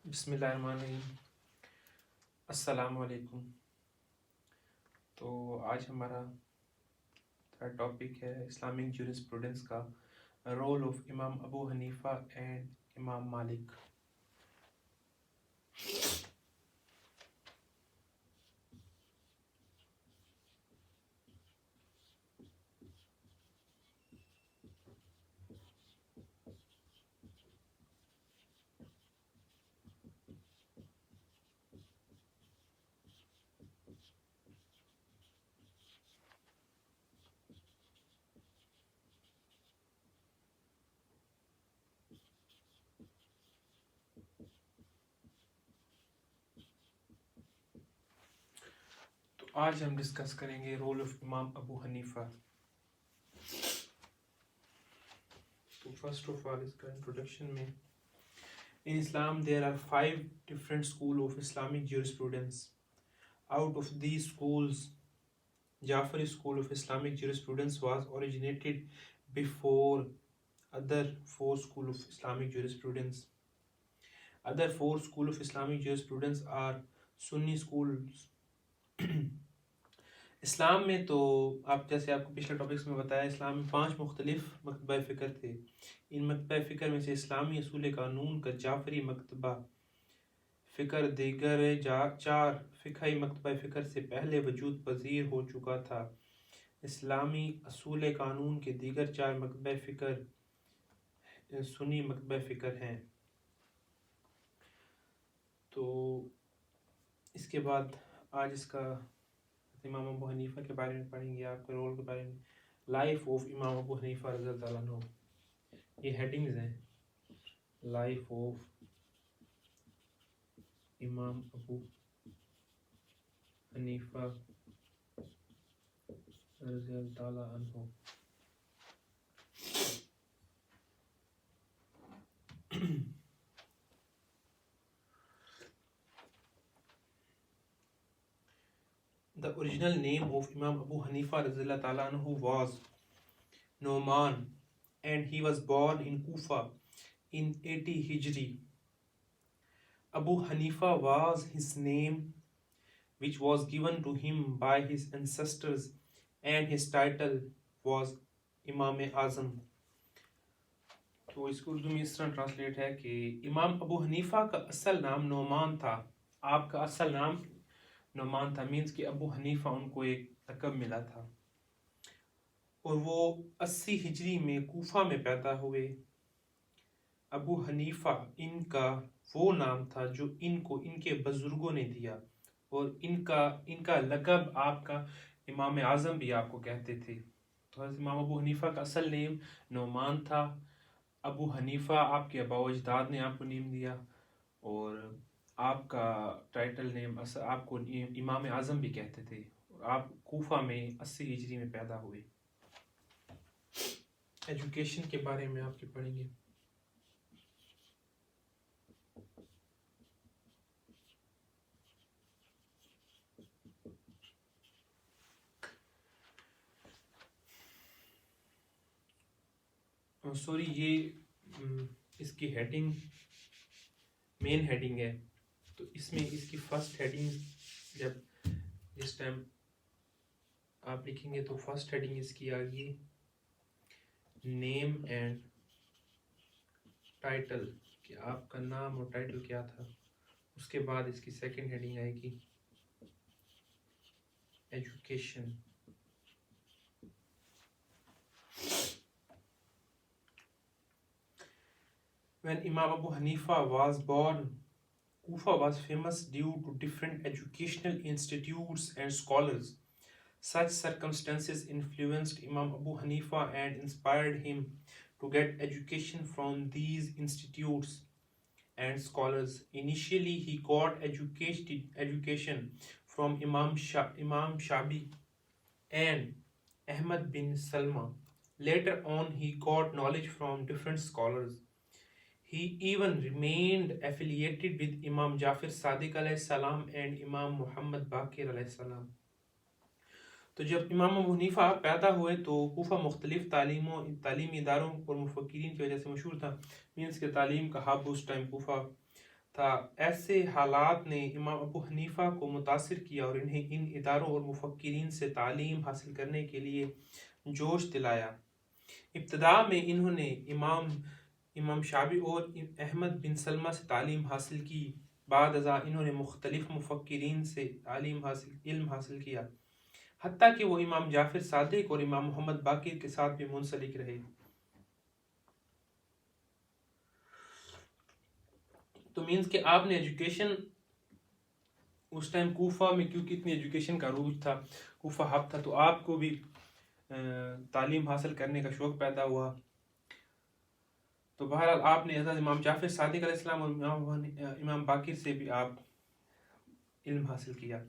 بسم اللہ الرحمن الرحیم. السلام علیکم. تو آج ہمارا ٹاپک ہے اسلامک جورسپروڈنس کا رول آف امام ابو حنیفہ اینڈ امام مالک. تو آج ہم ڈسکس کریں گے رول آف امام ابو حنیفہ. تو فرسٹ آف آل اس کا انٹروڈکشن میں In Islam, there are 5 different schools of Islamic jurisprudence. Out of these schools, Jafari school of Islamic jurisprudence was originated before other 4 schools of Islamic jurisprudence. Other 4 schools of Islamic jurisprudence are Sunni schools. اسلام میں تو جیسے آپ کو پچھلے topics میں بتایا، اسلام میں 5 مختلف مکتبہ فکر تھے. ان مکتبہ فکر میں سے اسلامی اصول قانون کا جعفری مکتبہ فکر دیگر 4 فقہی مکتبہ فکر سے پہلے وجود پذیر ہو چکا تھا. اسلامی اصول قانون کے دیگر 4 مکتبہ فکر سنی مکتبہ فکر ہیں. تو اس کے بعد آج اس کا امام ابو حنیفہ کے بارے میں پڑھیں گے، آپ کے رول کے بارے میں. لائف آف امام ابو حنیفہ رضی اللہ عنہ، یہ ہیڈنگز ہیں. لائف آف امام ابو حنیفہ رضی اللہ عنہ. The original name of Imam Abu Hanifa radhiyallahu ta'ala anhu was Nu'man, and he was born in Kufa in 80 Hijri. Abu Hanifa was his name which was given to him by his ancestors, and his title was Imam Azam. تو اس کو اردو میں اس طرح translate ہے کہ امام ابو حنیفہ کا اصل نام نعمان تھا. آپ کا اصل نام نعمان تھا، مینس کہ ابو حنیفہ ان کو ایک لقب ملا تھا، اور وہ 80 ہجری میں کوفہ میں پیدا ہوئے. ابو حنیفہ ان کا وہ نام تھا جو ان کو ان کے بزرگوں نے دیا، اور ان کا لقب آپ کا امام اعظم بھی آپ کو کہتے تھے. تو حضرت امام ابو حنیفہ کا اصل نیم نعمان تھا. ابو حنیفہ آپ کے آباء و اجداد نے آپ کو نیم دیا، اور آپ کا ٹائٹل نیم آپ کو امام اعظم بھی کہتے تھے. آپ کوفہ میں 80 ہجری میں پیدا ہوئے. ایجوکیشن کے بارے میں آپ کے پڑھیں گے. سوری، یہ اس کی ہیڈنگ مین ہیڈنگ ہے، تو اس میں اس کی فرسٹ ہیڈنگ جب اس ٹائم آپ لکھیں گے تو فرسٹ ہیڈنگ اس کی آ گئی نیم اینڈ ٹائٹل، کہ آپ کا نام اور ٹائٹل کیا تھا. اس کے بعد اس کی سیکنڈ ہیڈنگ آئے گی education. When Imam Abu Hanifa was born, Kufa was famous due to different educational institutes and scholars. Such circumstances influenced Imam Abu Hanifa and inspired him to get education from these institutes and scholars. Initially, he got education from Imam Shabi and Ahmad bin Salma. Later on, he got knowledge from different scholars. He even remained affiliated with Imam Jafar Sadiq alayhi salam and Imam Muhammad Baqir alayhi salam. تو جب امام ابو حنیفہ پیدا ہوئے تو کوفہ مختلف تعلیمی اداروں اور مفکرین کی وجہ سے مشہور تھا. مینس کہ تعلیم کا ہب اس ٹائم کوفہ تھا. ایسے حالات نے امام ابو حنیفہ کو متاثر کیا اور انہیں ان اداروں اور مفکرین سے تعلیم حاصل کرنے کے لیے جوش دلایا. ابتدا میں انہوں نے امام شافعی اور احمد بن سلمہ سے تعلیم حاصل کی. بعد ازاں انہوں نے مختلف مفکرین سے علم حاصل کیا، حتیٰ کہ وہ امام جعفر صادق اور امام محمد باقر کے ساتھ بھی منسلک رہے. تو مینس کہ آپ نے ایجوکیشن اس ٹائم کوفہ میں، کیونکہ اتنی ایجوکیشن کا عروج تھا، کوفہ ہب تھا، تو آپ کو بھی تعلیم حاصل کرنے کا شوق پیدا ہوا. تو بہرحال آپ نے حضرت امام جعفر صادق علیہ السلام اور امام باقر سے بھی آپ علم حاصل کیا.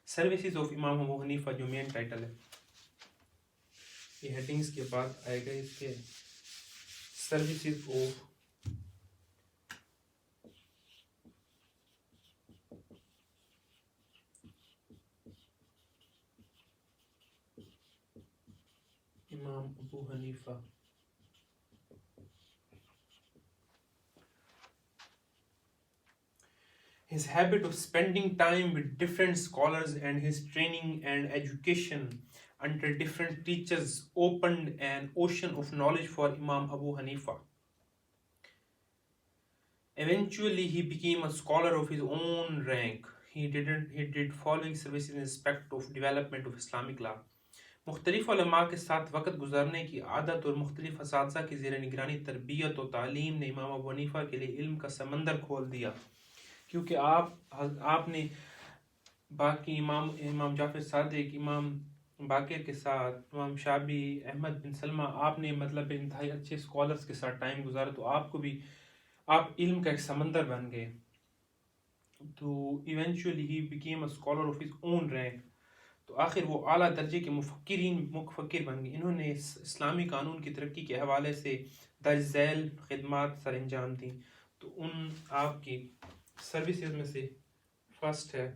سروسز آف امام ابو حنیفہ جو مین ٹائٹل ہے، یہ ہیڈنگز کے بعد آئے گا اس کے. سروسز آف امام ابو حنیفہ. His habit of spending time with different scholars and his training and education under different teachers opened an ocean of knowledge for Imam Abu Hanifa. Eventually, he became a scholar of his own rank. He did following services in respect of development of Islamic law. مختلف علماء کے ساتھ وقت گزارنے کی عادت اور مختلف اساتذہ کی زیر نگرانی تربیت و تعلیم نے امام ابو حنیفہ کے لیے علم کا سمندر کھول دیا. کیونکہ آپ نے باقی امام جعفر صادق، امام باقر کے ساتھ، امام شافعی، احمد بن سلمہ، آپ نے مطلب انتہائی اچھے اسکالرس کے ساتھ ٹائم گزارا، تو آپ کو بھی آپ علم کا ایک سمندر بن گئے. تو eventually he became a scholar of his own rank. تو آخر وہ اعلیٰ درجے کے مفکر بن گئے. انہوں نے اسلامی قانون کی ترقی کے حوالے سے درج ذیل خدمات سر انجام دیں. تو ان آپ کی سروسز میں سے فرسٹ ہے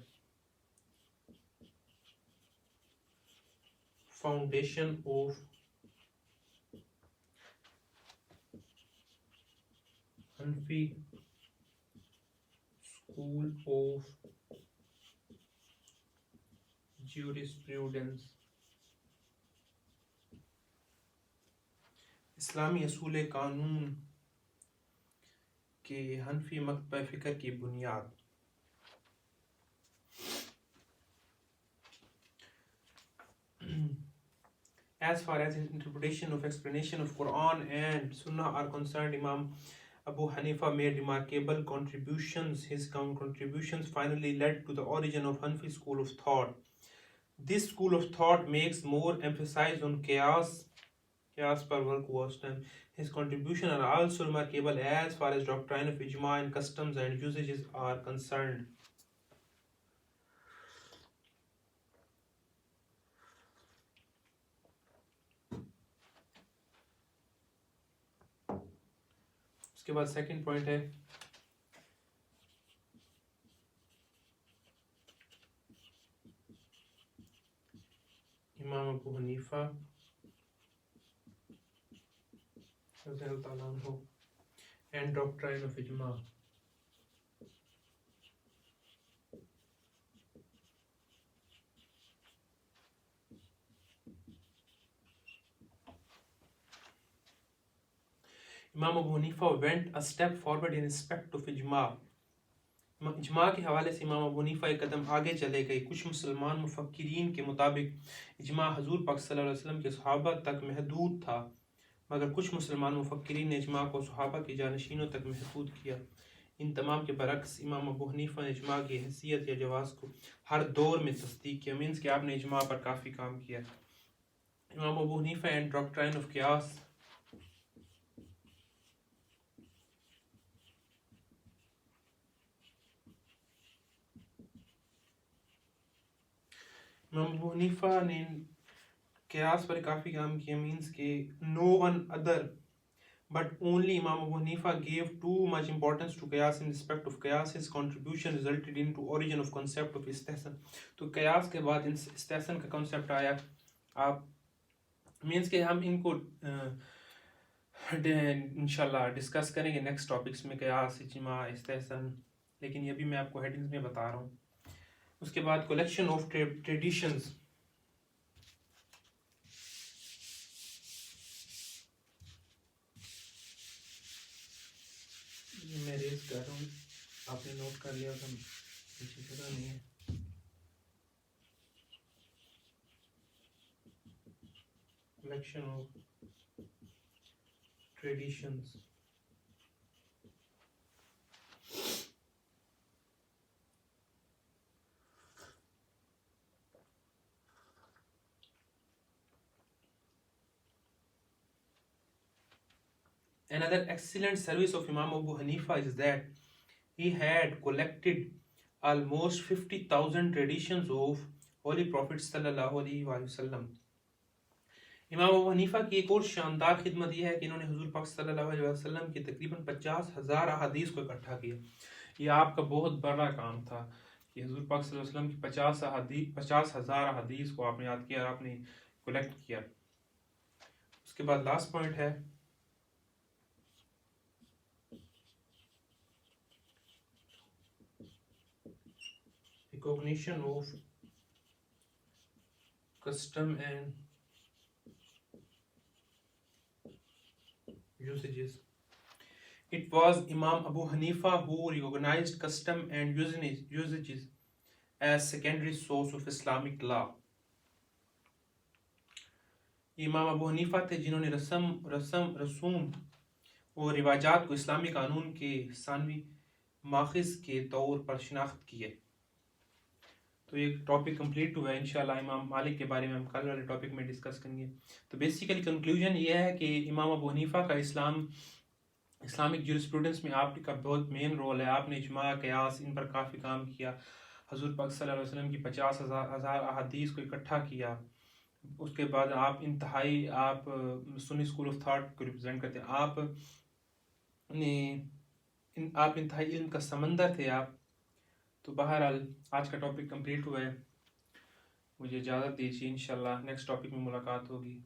foundation of Hanafi school of jurisprudence. اسلامی اصول قانون کے حنفی مکتبہ فکر کی بنیاد. As far as his interpretation of explanation of Quran and Sunnah are concerned, Imam Abu Hanifa made remarkable contributions. His contributions finally led to the origin of Hanfi school of thought. This school of thought makes more emphasis on Qiyas per work was done. His contributions are also remarkable as far as doctrine of Ijma and customs and usages are concerned. اس کے بعد second point ہے امام ابو حنیفہ رضی اللہ تعالیٰ عنہ and doctrine of Ijma. امام ابو حنیفہ went a step forward in respect of Ijma. اجماع کے حوالے سے امام ابو حنیفہ ایک قدم آگے چلے گئے. کچھ مسلمان مفکرین کے مطابق اجماع حضور پاک صلی اللہ علیہ وسلم کے صحابہ تک محدود تھا، مگر کچھ مسلمان مفکرین نے اجماع کو صحابہ کی جانشینوں تک محدود کیا. ان تمام کے برعکس امام ابو حنیفہ نے اجماع کی حیثیت یا جواز کو ہر دور میں تصدیق کیا. مینس کہ آپ نے اجماع پر کافی کام کیا. امام ابو حنیفہ اینڈ ڈاکٹرائن آف قیاس. امام ابو حنیفہ نے قیاس پر کافی کام کیا. مینس کہ no one other but only Imam Abu Hanifa gave too much importance to Qiyas. In respect of Qiyas, his contribution resulted into origin of concept of istihsan. تو قیاس کے بعد استحسن کا کنسیپٹ آیا. آپ مینس کہ ہم ان کو انشاءاللہ ڈسکس کریں گے نیکسٹ ٹاپکس میں. قیاس، اجماع، استحسن لیکن یہ بھی میں آپ کو ہیڈنگز میں بتا رہا ہوں. اس کے بعد کلیکشن آف ٹریڈیشنز. میں ریز کر رہا ہوں, آپ نے نوٹ کر لیا ہوگا, پیچھے جگہ نہیں ہے. Collection of traditions. Another excellent service of Imam Abu Hanifa is that he had collected almost 50,000 traditions of Holy Prophet sallallahu alaihi wasallam. امام ابو حنیفہ کی ایک اور شاندار خدمت یہ ہے کہ انہوں نے حضور پاک صلی اللہ علیہ وسلم کی تقریباً 50,000 احادیث کو اکٹھا کیا. یہ آپ کا بہت بڑا کام تھا کہ حضور پاک صلی اللہ علیہ وسلم کی 50,000 احادیث کو آپ نے یاد کیا اور آپ نے کلیکٹ کیا. اس کے بعد لاسٹ پوائنٹ ہے recognition of custom and usages. It was Imam Abu Hanifa who recognized custom and usages as secondary source of Islamic law. امام ابو حنیفہ تھے جنہوں نے رسوم اور رواجات کو اسلامی قانون کے ثانوی ماخذ کے طور پر شناخت کی ہے. تو یہ ٹاپک کمپلیٹ ہوا ہے. انشاءاللہ امام مالک کے بارے میں ہم کل والے ٹاپک میں ڈسکس کریں گے. تو بیسیکلی کنکلوژن یہ ہے کہ امام ابو حنیفہ کا اسلامک جورسپروڈنس میں آپ کا بہت مین رول ہے. آپ نے اجماع قیاس ان پر کافی کام کیا. حضور پاک صلی اللہ علیہ وسلم کی 50,000 احادیث کو اکٹھا کیا. اس کے بعد آپ سنی اسکول آف تھاٹ کو ریپرزینٹ کرتے ہیں. آپ انتہائی علم کا سمندر تھے آپ. تو بہرحال آج کا ٹاپک کمپلیٹ ہوا ہے. مجھے اجازت دیجیے, انشاءاللہ نیکسٹ ٹاپک میں ملاقات ہوگی.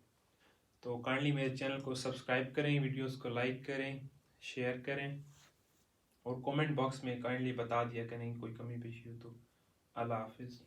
تو کائنڈلی میرے چینل کو سبسکرائب کریں, ویڈیوز کو لائک کریں, شیئر کریں اور کومنٹ باکس میں کائنڈلی بتا دیا کریں کوئی کمی پیشی ہو تو. اللہ حافظ.